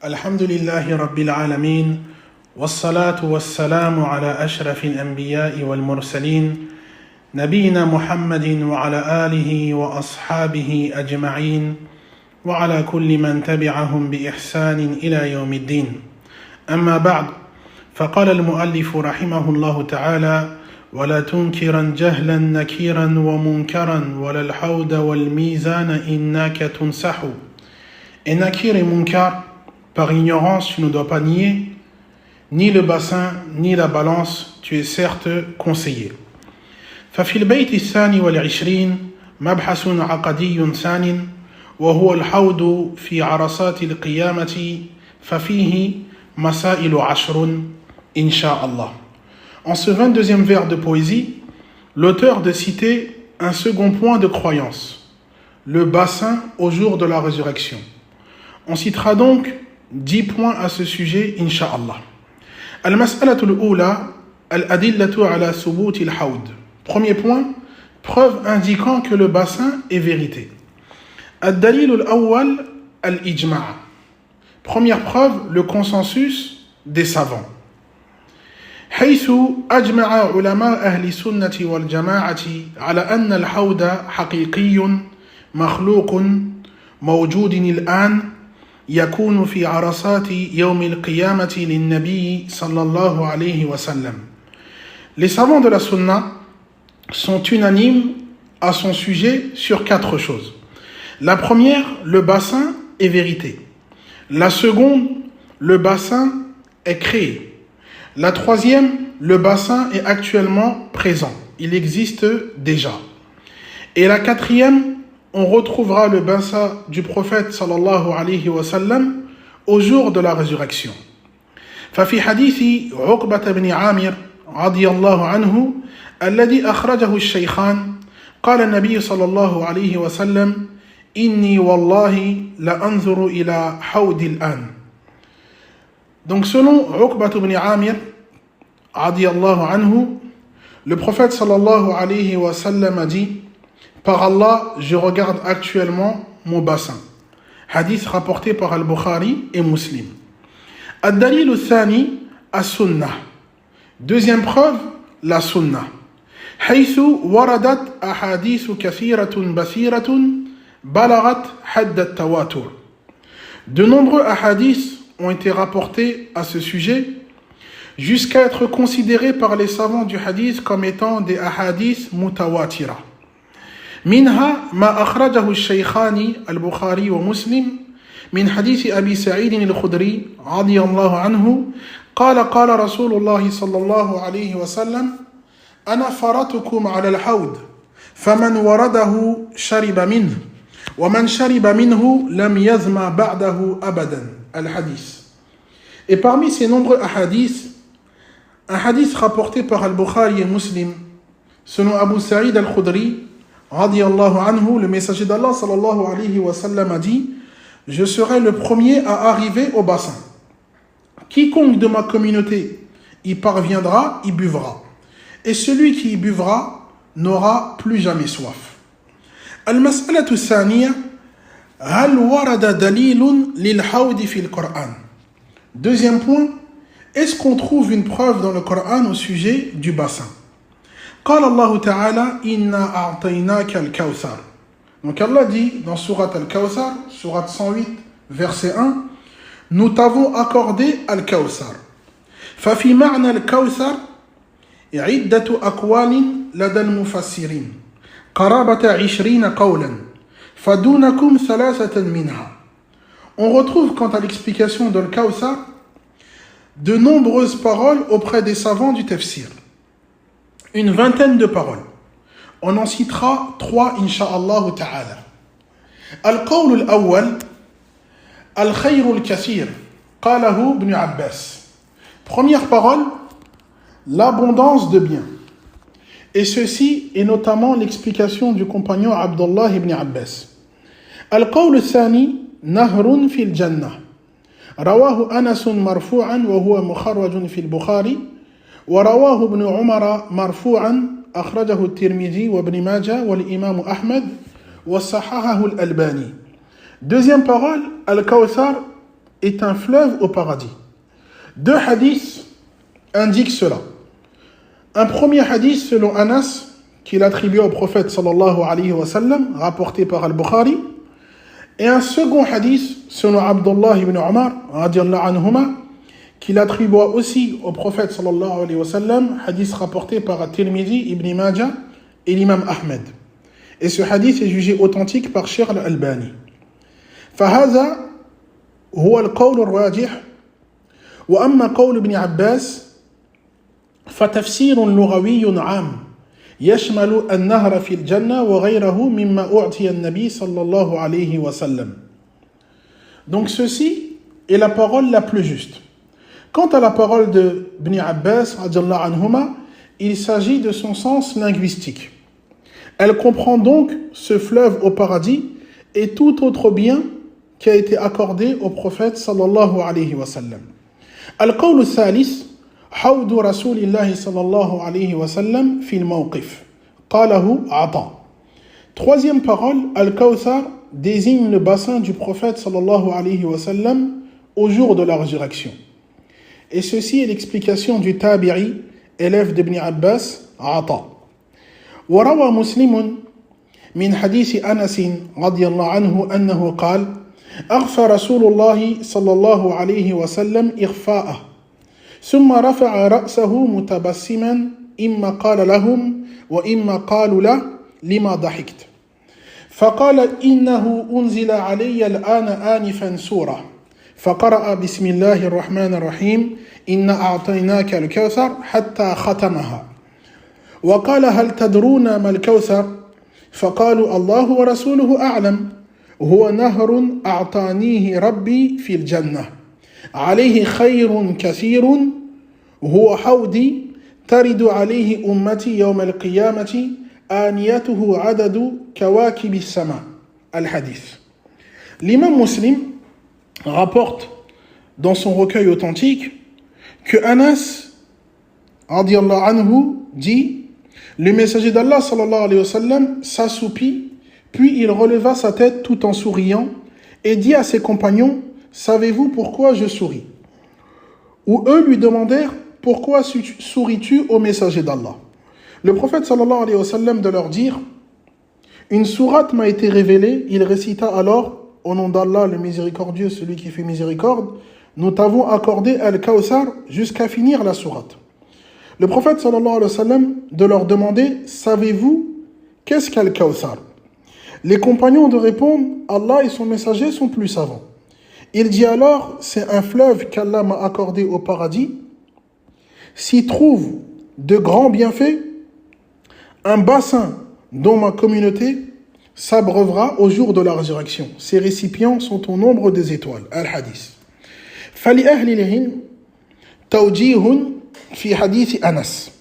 الحمد لله رب العالمين والصلاة والسلام على أشرف الأنبياء والمرسلين نبينا محمد وعلى آله وأصحابه أجمعين وعلى كل من تبعهم بإحسان إلى يوم الدين أما بعد فقال المؤلف رحمه الله تعالى ولا تنكرا جهلا نكيرا ومنكرا ولا الحوض والميزان إنك تنسح. Et nakir et munkar, par ignorance, tu ne dois pas nier, ni le bassin, ni la balance, tu es certes conseillé. ففي البيت الثاني والعشرين مبحث عقدي ثان وهو الحوض في عرصات القيامة ففيه مسائل عشر إن شاء الله. En ce 22e vers de poésie, l'auteur de citer un second point de croyance, le bassin au jour de la résurrection. On citera donc 10 points à ce sujet, Inch'Allah. Al-mas'alatu al-oula, al-adillatu ala thubuti al-hawd. Premier point, preuve indiquant que le bassin est vérité. Ad-dalil al-awwal, al-ijma'. Première preuve, le consensus des savants. حيث أجمع علماء أهل السنة والجماعة على أن الحوض حقيقي مخلوق موجود الآن يكون في عرصات يوم القيامة للنبي صلى الله عليه وسلم. Les savants de la sunna sont unanimes à son sujet sur 4 choses. La première, le bassin est vérité. La seconde, le bassin est créé. La troisième, le bassin est actuellement présent. Il existe déjà. Et la quatrième, on retrouvera le bassin du prophète sallallahu alayhi wa sallam au jour de la résurrection. ففي حديث عقبة بن عامر رضي الله عنه الذي أخرجه الشيخان قال النبي صلى الله عليه وسلم إني والله لأنظر إلى حوض الآن. Donc selon Uqbat ibn Amir radiyallahu anhu, le prophète sallallahu alayhi wa sallam a dit: par Allah, je regarde actuellement mon bassin. Hadith rapporté par Al-Bukhari et Muslim. Ad-dalil al-thani, as-sunnah. Deuxième preuve, la sunnah. حيث وردت أحاديث كثيرة بثيرة بلغت حد التواتر. De nombreux hadiths ont été rapportés à ce sujet jusqu'à être considérés par les savants du hadith comme étant des ahadiths mutawatira. منها ما أخرجه الشيخان البخاري ومسلم من حديث أبي سعيد الخدري رضي الله عنه قال قال رسول الله صلى الله عليه وسلم أنا فرطكم على الحوض فمن ورده شرب منه ومن شرب منه لم يظمأ بعده أبدا. Al-Hadith. Et parmi ces nombreux hadiths, un hadith rapporté par Al-Bukhari et Muslim, selon Abu Sa'id al-Khudri, radiyallahu anhu, le messager d'Allah sallallahu alayhi wa sallam a dit: je serai le premier à arriver au bassin. Quiconque de ma communauté y parviendra, y buvra. Et celui qui y buvra n'aura plus jamais soif. Al-mas'alatu thaniya, hal warada dalilun lil hawdi fil Qur'an. Deuxième point, est-ce qu'on trouve une preuve dans le Coran au sujet du bassin? قال الله تعالى إنا أعطيناك الكوثر. Donc Allah dit dans Surat Al-Kawthar, Surat 108, verset 1, nous t'avons accordé Al-Kawthar. ففي معنى الكوثر عدة أقوال لدى المفسرين قرابة 20 قولا فدونكم ثلاثة منها. On retrouve quant à l'explication de Al-Kawthar de nombreuses paroles auprès des savants du tafsir. Une vingtaine de paroles. On en citera 3 insha'Allah ta'ala. Al-Qawl al-awwal Al-Khayr al-Kathir Qalahu ibn Abbas. Première parole, l'abondance de biens. Et ceci est notamment l'explication du compagnon Abdullah ibn Abbas. Al-Qawl al-Thani Nahrun fil Jannah. رواه أنس مرفوعا وهو مخرج في البخاري ورواه ابن عمر مرفوعا أخرجه الترمذي وابن ماجه والإمام أحمد وصححه الألباني. Deuxième parole, Al-Kawthar est un fleuve au paradis. Deux hadiths indiquent cela. Un premier hadith selon Anas, qu'il attribue au prophète sallallahu alayhi wa sallam, rapporté par Al-Bukhari, et un second hadith selon Abdullah ibn Umar, radiallahu anhuma, qu'il attribue aussi au prophète sallallahu alayhi wa sallam, hadith rapporté par At-Tirmidhi, Ibn Majah et l'imam Ahmed. Et ce hadith est jugé authentique par Cheikh Al-Albani. فهذا هو القول الراجح وأما قول ابن عباس فتفسير لغوي عام يشمل النهر في الجنة وغيره مما أعطي النبي صلى الله عليه وسلم. Donc ceci est la parole la plus juste. Quant à la parole de Ibn Abbas, radiallahu anhuma, il s'agit de son sens linguistique. Elle comprend donc ce fleuve au paradis et tout autre bien qui a été accordé au prophète sallallahu alayhi wa sallam. Al-Qawl al-Thalith, حوض رسول الله صلى الله عليه وسلم في الموقف قاله عطاء. Troisième parole, Al-Kawthar désigne le bassin du prophète sallallahu alayhi wa sallam au jour de la résurrection. Et ceci est l'explication du Tabi'i, élève d'Ibn Abbas, Ata. وروى مسلم من حديث أنس رضي الله عنه أنه قال أغفى رسول الله صلى الله عليه وسلم إغفاءه ثم رفع رأسه متبسما إما قال لهم وإما قالوا له لما ضحكت فقال إنه أنزل علي الآن آنفا سورة فقرأ بسم الله الرحمن الرحيم إنا أعطيناك الكوثر حتى ختمها وقال هل تدرون ما الكوثر فقالوا الله ورسوله أعلم هو نهر أعطانيه ربي في الجنة عليه خير كثير هو حوضي ترد عليه أمتي يوم القيامة آنيته عدد كواكب السماء. Al-Hadith. L'imam Muslim rapporte dans son recueil authentique que Anas radiallahu anhu dit: le messager d'Allah sallallahu alayhi wa sallam s'assoupit, puis il releva sa tête tout en souriant et dit à ses compagnons: savez-vous pourquoi je souris? Ou eux lui demandèrent: pourquoi souris-tu au messager d'Allah? Le prophète sallallahu alayhi wa sallam de leur dire: une sourate m'a été révélée. Il récita alors: au nom d'Allah le miséricordieux, celui qui fait miséricorde, nous t'avons accordé Al-Kawthar, jusqu'à finir la sourate. Le prophète sallallahu alayhi wa sallam de leur demander: savez-vous qu'est-ce qu'Al-Kawthar? Les compagnons de répondre: Allah et son messager sont plus savants. Il dit alors: c'est un fleuve qu'Allah m'a accordé au paradis. S'y trouve de grands bienfaits, un bassin dont ma communauté s'abreuvera au jour de la résurrection. Ces récipients sont au nombre des étoiles. Al-Hadith. فلأهل العلم توجيه في حديث أنس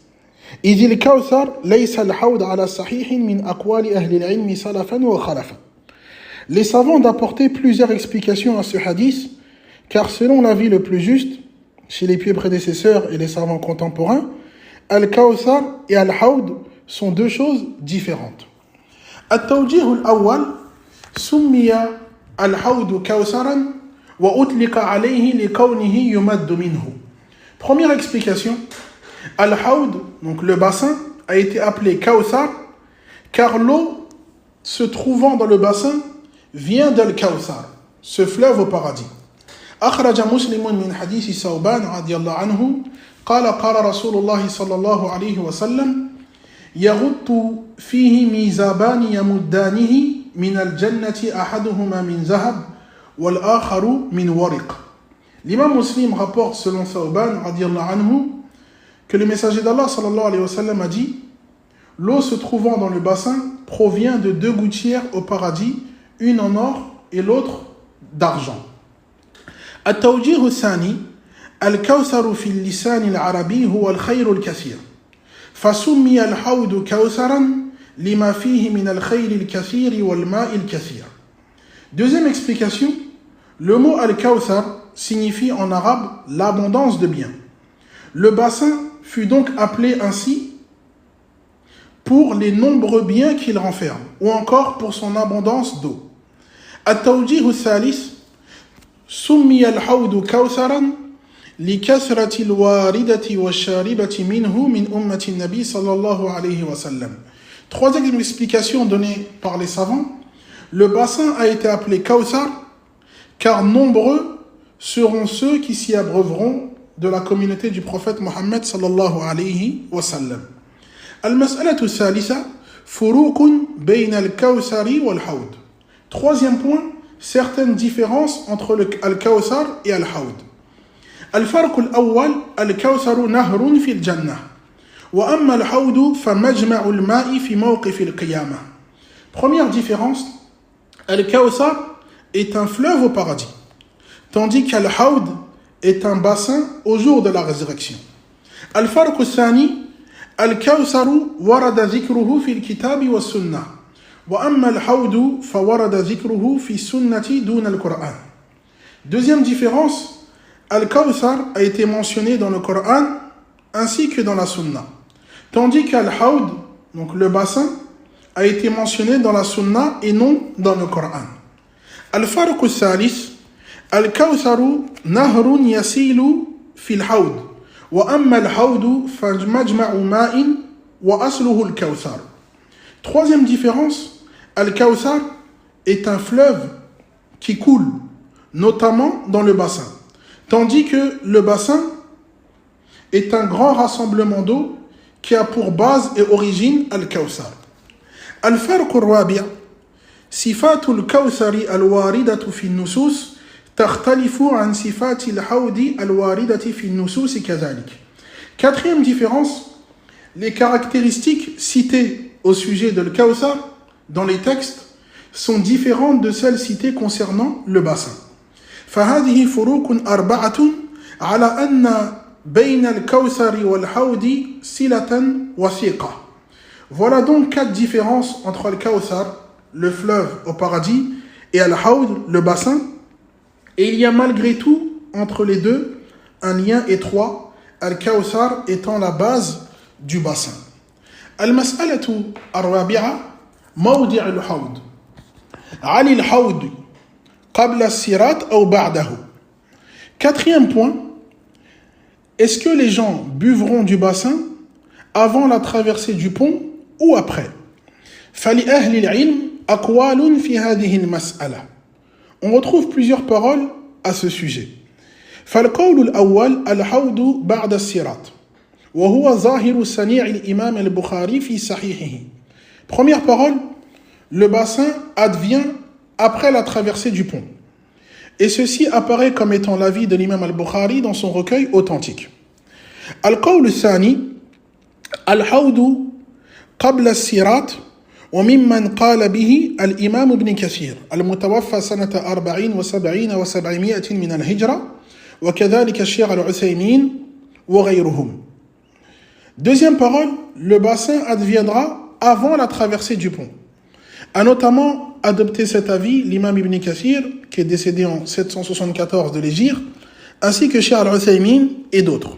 إذ الكوثر ليس الحوض على صحيح من أقوال أهل العلم سلفا وخلفا. Les savants d'apporter plusieurs explications à ce hadith, car selon l'avis le plus juste, chez les pieux prédécesseurs et les savants contemporains, Al-Kawthar et Al-Hawd sont deux choses différentes. التوجيه الأول سمي الحوض كوثرا وأطلق عليه لكونه يمد منه. Première explication, Al-Hawd, donc le bassin, a été appelé Kawthar car l'eau se trouvant dans le bassin vient d'Al-Kawthar, ce fleuve au paradis. أخرج مسلم من حديث ثوبان رضي الله عنه قال قال رسول الله صلى الله عليه وسلم يغط فيه ميزابان يمدانه من الجنة أحدهما من ذهب والآخر من ورق. L'imam Muslim rapporte selon Thawban radiallahu anhu que le messager d'Allah sallallahu alayhi wa sallam a dit: l'eau se trouvant dans le bassin provient de deux gouttières au paradis, une en or et l'autre d'argent. التوجيه الثاني الكوثر في اللسان العربي هو الخير الكثير فسمي الحوض كوثرا لما فيه من الخير الكثير والماء الكثير. Deuxième explication, le mot al-Kawthar signifie en arabe l'abondance de biens. Le bassin fut donc appelé ainsi pour les nombreux biens qu'il renferme, ou encore pour son abondance d'eau. التوجيه الثالث سمي الحوض كوثرا لكثرة الواردة والشاربة منه من أمة النبي صلى الله عليه وسلم. Troisième explication donnée par les savants, le bassin a été appelé Kawthar car nombreux seront ceux qui s'y abreuveront de la communauté du prophète Mohammed sallallahu alayhi wa sallam. Al-mas'alatu thalitha, furuqun bayna al-Kawthari wal-Hawd. Troisième point, certaines différences entre al-Kawthar et al-Hawd. الفرق الأول الكوثر نهر في الجنة وأما الحوض فمجمع الماء في موقف القيامة. Première différence, al-Kawthar est un fleuve au paradis, tandis qu'al-Hawd est un bassin au jour de la résurrection. الفرق الثاني الكوثر ورد ذكره في الكتاب والسنة وأما الحوض فورد ذكره في السنة دون القرآن. Deuxième différence, Al-Kawthar a été mentionné dans le Coran ainsi que dans la Sunna, tandis qu'Al-Hawd, donc le bassin, a été mentionné dans la Sunna et non dans le Coran. Al-Farq al-Thalith, Al-Kawtharu nahrun yasilu fil hawd, wa amma al-hawdu fajmajma'u ma'in wa asluhu al-Kawthar. Troisième différence, Al-Kawthar est un fleuve qui coule, notamment dans le bassin, tandis que le bassin est un grand rassemblement d'eau qui a pour base et origine Al-Kawthar. Al-Farq al-Rabi', صفات الكوثر الواردة في النصوص تختلف عن صفات الحوض الواردة في النصوص كذلك. Quatrième différence, les caractéristiques citées au sujet de Al-Kawthar dans les textes sont différentes de celles citées concernant le bassin. فهذه فروق أربعة على أن بين الكوثر والحوض صلة وثيقة. Voilà donc 4 différences entre Al-Kawthar, le fleuve au paradis, et Al-Hawd, le bassin, et il y a malgré tout entre les deux un lien étroit, Al-Kawthar étant la base du bassin. Al-mas'alatu ar-rabi'a mawdi' al-hawd. Ali al-hawd qabla as-sirat ou ba'dahu. Quatrième point, est-ce que les gens buvront du bassin avant la traversée du pont ou après? فلأهل العلم أقوال في هذه المسألة. On retrouve plusieurs paroles à ce sujet. فالقول الأول الحوض بعد الصراط وهو ظاهر صنيع الإمام البخاري في صحيحه. Première parole, le bassin advient après la traversée du pont. Et ceci apparaît comme étant l'avis de l'imam al-Bukhari dans son recueil authentique. القول الثاني الحوض قبل الصراط وممن قال به الإمام ابن كثير المتوفى سنة 40 و70 و700 من الهجرة وكذلك الشيخ العثيمين وغيرهم. Deuxième parole, le bassin adviendra avant la traversée du pont. A notamment adopté cet avis l'imam Ibn Kathir, qui est décédé en 774 de l'Hégire, ainsi que Cheikh Al-Uthaymin et d'autres.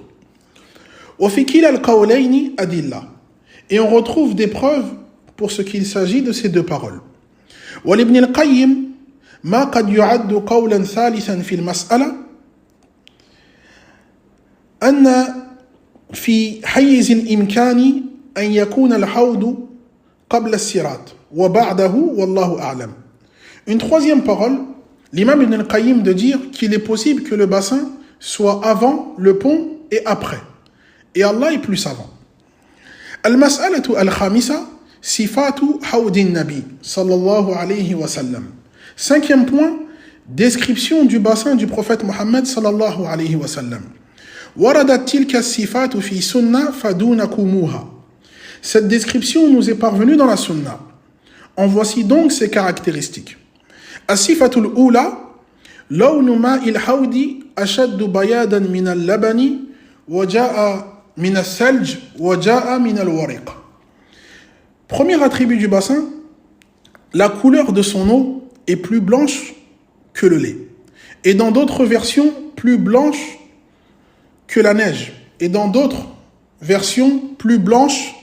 وفي كلا القولين أدلة. Et on retrouve des preuves pour ce qu'il s'agit de ces deux paroles. ولابن القيم ما قد يعد قولا ثالثا في المسألة أن في حيز الإمكان أن يكون الحوض قبل الصراط وبعده والله أعلم. Une troisième parole, l'imam Ibn al-Qayyim de dire qu'il est possible que le bassin soit avant le pont et après. Et Allah est plus savant. Al-mas'alatu al-khamisa sifatu hawdin nabi sallallahu alayhi wa sallam. Cinquième point, description du bassin du prophète Mohammed sallallahu alayhi wa sallam. Waradat tilka sifatu fi sunna fadunakumuha. Cette description nous est parvenue dans la sunna. En voici donc ses caractéristiques. As-sifatul ula lawnu ma'il hawdi ashaddu bayadan min al-labani wa ja'a min al-thalj wa ja'a min al-wariq. Premier attribut du bassin, la couleur de son eau est plus blanche que le lait. Et dans d'autres versions, plus blanche que la neige. Et dans d'autres versions, plus blanche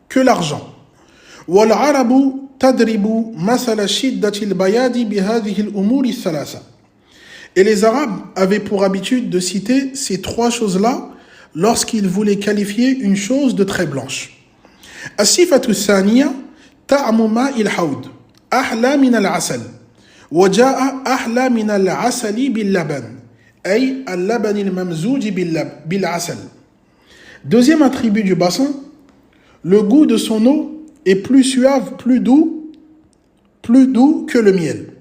que l'argent. وَالْعَرَبُ تَدْرِبُ مَثَلَ شِدَّةِ الْبَيَادِ بِهَذِهِ الْأُمُورِ الثَّلَاثَةِ. Et les Arabes avaient pour habitude de citer ces trois choses-là lorsqu'ils voulaient qualifier une chose de très blanche. As-sifatu thaniya ta'mu ma'il hawd ahla min al-asal wa ja'a ahla min al-asali bil-laban ay al-laban al-mamzouj bil-asal. Deuxième attribut du bassin, le goût de son eau est plus suave, plus doux que le miel.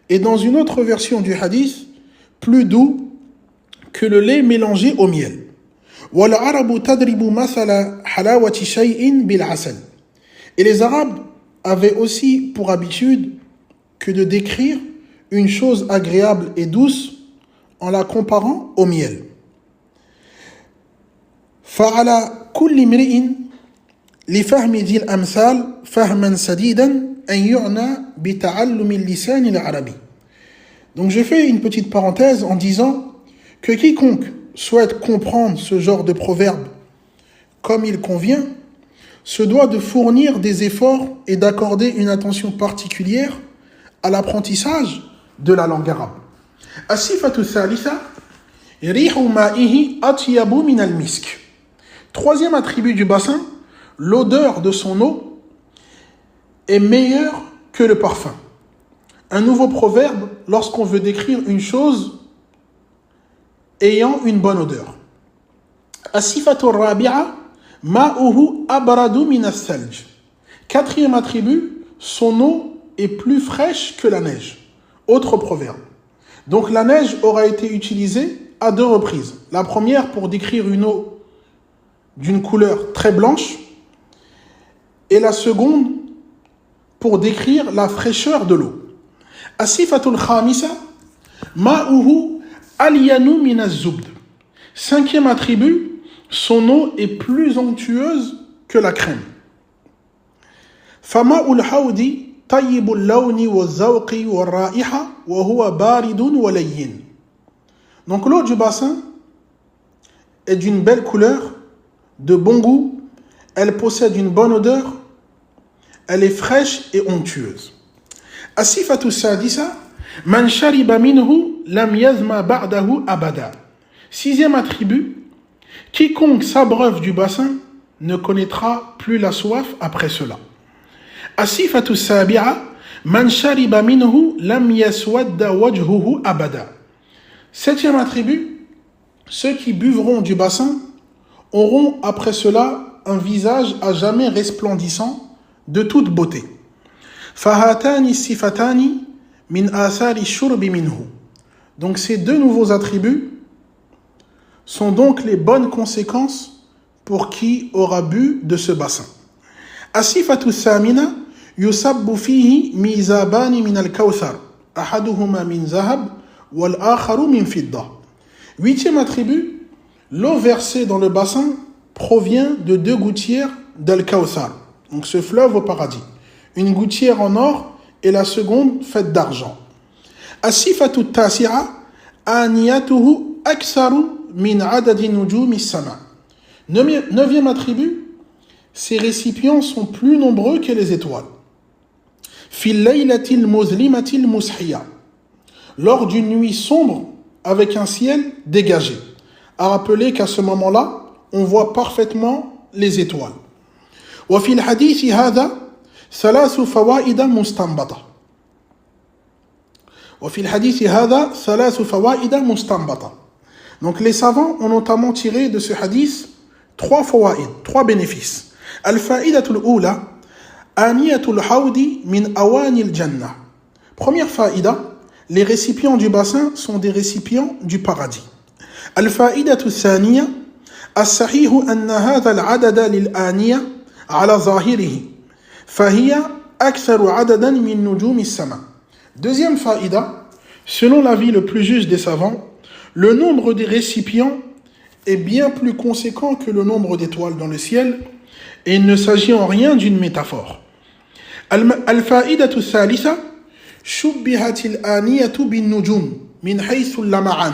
Et dans une autre version du hadith, plus doux que le lait mélangé au miel. Et les Arabes avaient aussi pour habitude que de décrire une chose agréable et douce en la comparant au miel. فعلى كل امرئ لفهم ذي الأمثال فهما سديدا أن يعنى بتعلم اللسان العربي. Donc je fais une petite parenthèse en disant que quiconque souhaite comprendre ce genre de proverbe comme il convient se doit de fournir des efforts et d'accorder une attention particulière à l'apprentissage de la langue arabe. As-sifatu thalitha rihu ma'ihi atyabu min al-misk. Troisième attribut du bassin, l'odeur de son eau est meilleure que le parfum. Un nouveau proverbe lorsqu'on veut décrire une chose ayant une bonne odeur. As-sifatu rabi'a ma'uhu abradu min as-salj. Quatrième attribut, son eau est plus fraîche que la neige. Autre proverbe. Donc la neige aura été utilisée à deux reprises. La première pour décrire une eau d'une couleur très blanche et la seconde pour décrire la fraîcheur de l'eau. As-sifatul khamisa ma'uhu alyanu min az-zubd. Cinquième attribut, son eau est plus onctueuse que la crème. Fama'ul hawdi tayyibul lawni waz-zawqi war-ra'iha wa huwa baridun wa layyin. Donc l'eau du bassin est d'une belle couleur, de bon goût, elle possède une bonne odeur, elle est fraîche et onctueuse. As-sifatu sadisa man shariba minhu lam yazma ba'dahu abada. Sixième attribut, quiconque s'abreuve du bassin ne connaîtra plus la soif après cela. As-sifatu sabi'a man shariba minhu lam yaswadda wajhuhu abada. Septième attribut, ceux qui buvront du bassin auront après cela un visage à jamais resplendissant de toute beauté. Fahatani sifatani min athari shurbi minhu. Donc ces deux nouveaux attributs sont donc les bonnes conséquences pour qui aura bu de ce bassin. As-sifatu thamina yusabbu fihi mizabani min al-kawthar ahaduhuma min zahab wal akharu min fidda. Huitième attribut, l'eau versée dans le bassin provient de deux gouttières d'Al-Kawthar, donc ce fleuve au paradis. Une gouttière en or et la seconde faite d'argent. As-sifatu tasi'a aniyatuhu aktharu min adadi nujumi as-sama. Neuvième attribut, ces récipients sont plus nombreux que les étoiles. Fil laylatil muzlimatil mushiya. Lors d'une nuit sombre avec un ciel dégagé. À rappeler qu'à ce moment-là, on voit parfaitement les étoiles. وفي الحديث هذا ثلاث فوائد مستنبطة. وفي الحديث هذا ثلاث فوائد مستنبطة. Donc les savants ont notamment tiré de ce hadith trois fawaïd, trois bénéfices. الفائدة الأولى آنية الحوض من أواني الجنة. Première faïda, les récipients du bassin sont des récipients du paradis. الفائدة الثانية الصحيح أن هذا العدد للآنية على ظاهره فهي أكثر عددا من نجوم السماء. Deuxième faïda, selon l'avis le plus juste des savants, le nombre des récipients est bien plus conséquent que le nombre d'étoiles dans le ciel et il ne s'agit en rien d'une métaphore. الفائدة الثالثة شبهت الآنية بالنجوم من حيث اللمعان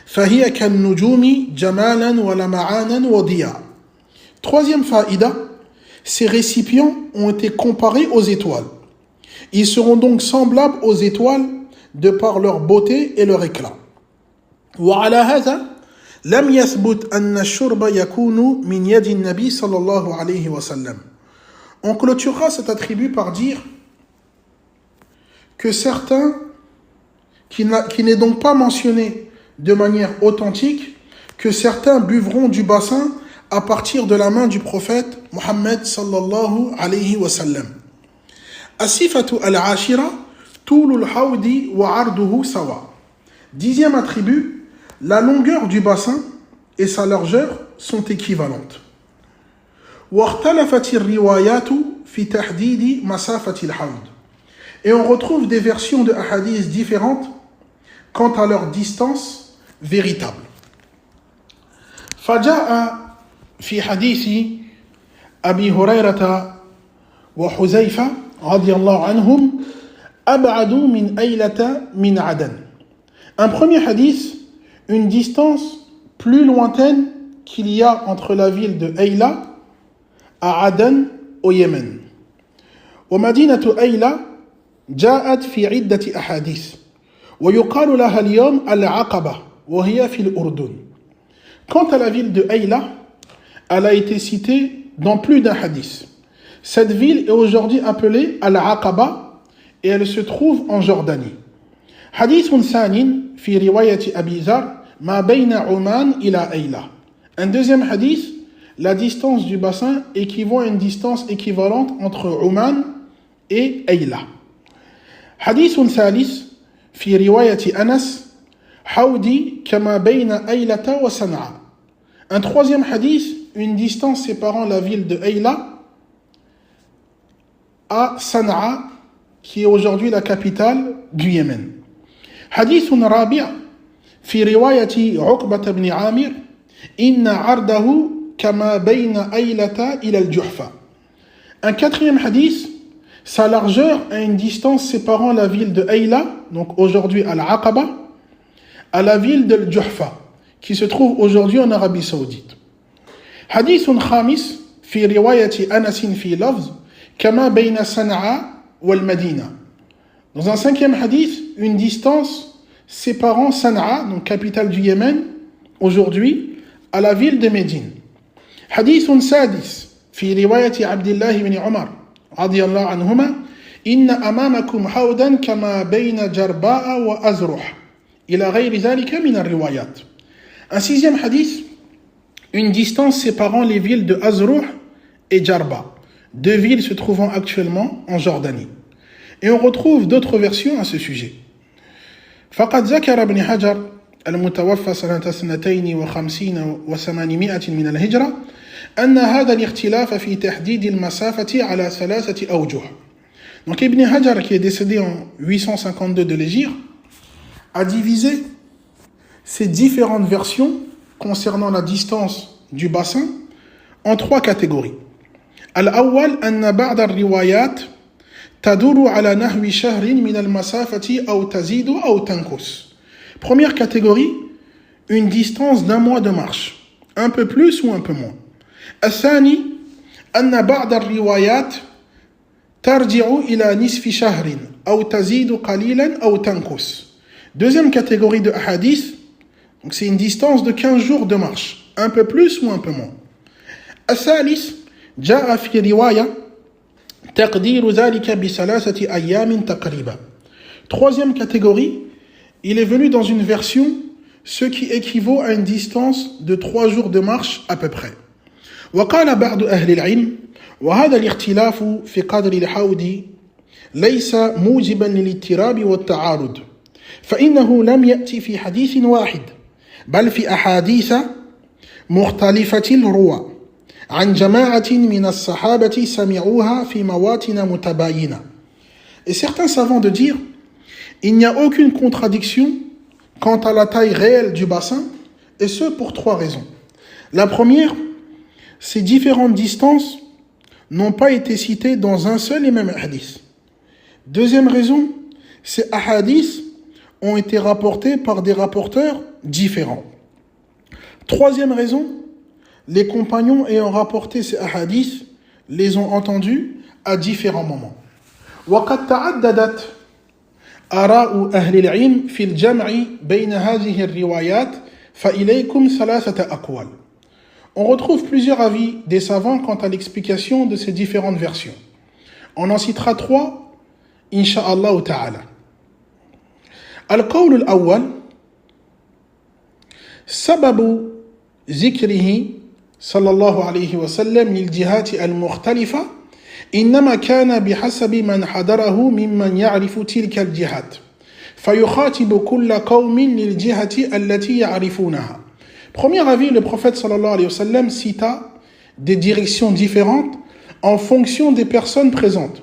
فهي كالنجوم جمالا ولمعانا وضياء. Troisième faïda, ces récipients ont été comparés aux étoiles. Ils seront donc semblables aux étoiles de par leur beauté et leur éclat. وعلى هذا لم يثبت أن الشرب يكون من يد النبي صلى الله عليه وسلم. On clôturera cet attribut par dire que certains, qui n'est donc pas mentionné de manière authentique, que certains buvront du bassin à partir de la main du prophète Mohammed sallallahu alayhi wa sallam. Asifatu al-ashira, tulul hawdi wa arduhu sawa. 10e attribut, la longueur du bassin et sa largeur sont équivalentes. واختلفت الروايات في تحديد مسافة الحوض. Et on retrouve des versions de hadiths différentes quant à leur distance véritable. فجاء في حديث أبي هريرة وحذيفة رضي الله عنهم أبعد من أيلة من عدن. Un premier hadith, une distance plus lointaine qu'il y a entre la ville de Ayla à Aden au Yémen. ومدينة أيلة جاءت في عدة أحاديث ويقال لها اليوم العقبة وهي في الأردن. Quant à la ville de Ayla, elle a été citée dans plus d'un hadith. Cette ville est aujourd'hui appelée Al-Aqaba et elle se trouve en Jordanie. Hadith ثانٍ في رواية أبي ذر ما بين عمان إلى أيلة. Un deuxième hadith, la distance du bassin équivaut à une distance équivalente entre Oman et Ayla. حديث ثالث في رواية أنس حودي كما بين أيلة وصنعاء. Un troisième hadith, une distance séparant la ville de Ayla à Sana'a, qui est aujourd'hui la capitale du Yémen. حديث رابع في رواية عقبة بن عامر إن عرضه كما بين أيلة إلى الجحفة. Un quatrième hadith, sa largeur a une distance séparant la ville de Ayla, donc aujourd'hui Al-Aqaba, à la ville de Juhfa, qui se trouve aujourd'hui en Arabie Saoudite. Hadith khamis fi riwayati Anas fi lafz kama bayna Sana'a wal Madina. Dans un cinquième hadith, une distance séparant Sana'a, donc capitale du Yémen, aujourd'hui, à la ville de Médine. Hadith sadis fi riwayati Abdullah ibn Umar radiyallahu anhuma inna amamakum hawdan kama bayna Jarba'a wa Azruh ila ghayri dhalika min ar-riwayat. Un sixième hadith, une distance séparant les villes de Azruh et Jarba, deux villes se trouvant actuellement en Jordanie. Et on retrouve d'autres versions à ce sujet. فقد ذكر ابن حجر المتوفى سنة 52 و800 من الهجرة أن هذا الاختلاف في تحديد المسافة على 3 أوجه. Donc Ibn Hajar, qui est décédé en 852 de l'Hégire, a divisé ces différentes versions concernant la distance du bassin en 3 catégories. Al-awwal anna ba'da ar-riwayat taduru ala nahwi shahrin min al-masafati aw tazidu aw tanqus. Première catégorie, une distance d'un mois de marche, un peu plus ou un peu moins. Al-thani anna ba'da ar-riwayat tarji'u ila nisfi shahrin aw tazidu qalilan aw tanqus. Deuxième catégorie de hadith, donc c'est une distance de 15 jours de marche, un peu plus ou un peu moins. الثالث جاء في رواية تقدير ذلك بثلاثة أيام تقريبا. Troisième catégorie, il est venu dans une version ce qui équivaut à une distance de 3 jours de marche à peu près. وقال بعض أهل العلم وهذا الاختلاف في قدر الحوض ليس موجبا للاضطراب والتعارض فإنه لم يأتي في حديث واحد بل في أحاديث مختلفة الرواة عن جماعة من الصحابة سمعوها في مواطن متباينة. Et certains savants de dire, il n'y a aucune contradiction quant à la taille réelle du bassin, et ce pour 3 raisons. La première, ces différentes distances n'ont pas été citées dans un seul et même hadith. Deuxième raison, ces hadiths ont été rapportés par des rapporteurs différents. Troisième raison, les compagnons ayant rapporté ces hadiths les ont entendus à différents moments. وقد تعددت آراء أهل العلم في الجمع بين هذه الروايات فإليكم ثلاثة أقوال. On retrouve plusieurs avis des savants quant à l'explication de ces différentes versions. On en citera 3, Inch'Allah ta'ala. القول الأول سبب ذكره صلى الله عليه وسلم للجهات المختلفة إنما كان بحسب من حضره ممن يعرف تلك الجهات فيخاطب كل قوم للجهة التي يعرفونها. Premier avis, le prophète sallallahu alayhi wa sallam cita des directions différentes en fonction des personnes présentes,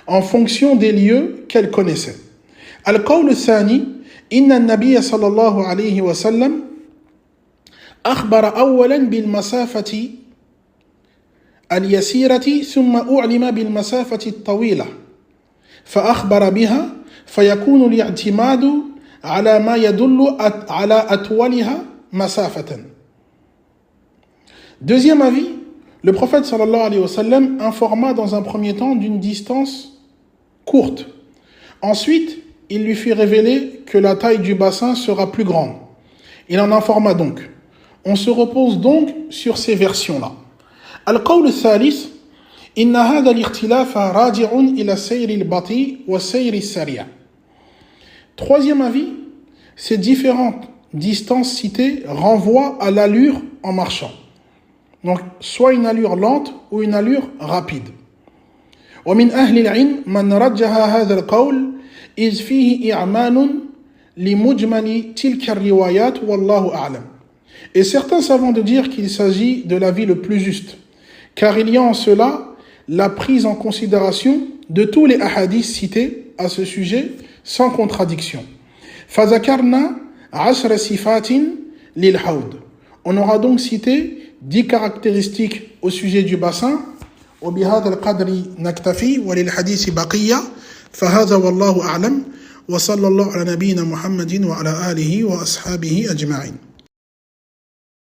en fonction des lieux qu'elles connaissaient. القول الثاني إن النبي صلى الله عليه وسلم أخبر أولا بالمسافة اليسيرة ثم أعلم بالمسافة الطويلة فأخبر بها فيكون الاعتماد على ما يدل على أطولها مسافة. Deuxième avis, le prophète sallallahu alayhi wa sallam informa dans un premier temps d'une distance courte. Ensuite, il lui fit révéler que la taille du bassin sera plus grande. Il en informa donc. On se repose donc sur ces versions-là. القول الثالث إن هذا الاختلاف راجع إلى السير البطيء والسير السريع. Troisième avis, ces différentes distances citées renvoient à l'allure en marchant. Donc, soit une allure lente ou une allure rapide. ومن أهل العلم من رجح هذا القول إذ فيه إعمال لمجمل تلك الروايات والله أعلم. Et certains savants de dire qu'il s'agit de l'avis le plus juste, car il y a en cela la prise en considération de tous les hadiths cités à ce sujet sans contradiction. فذكرنا 10 صفات للحوض. On aura donc cité 10 caractéristiques au sujet du bassin. وبهذا القدر نكتفي وللحديث بقية فهذا والله أعلم وصلى الله على نبينا محمد وعلى آله وأصحابه أجمعين.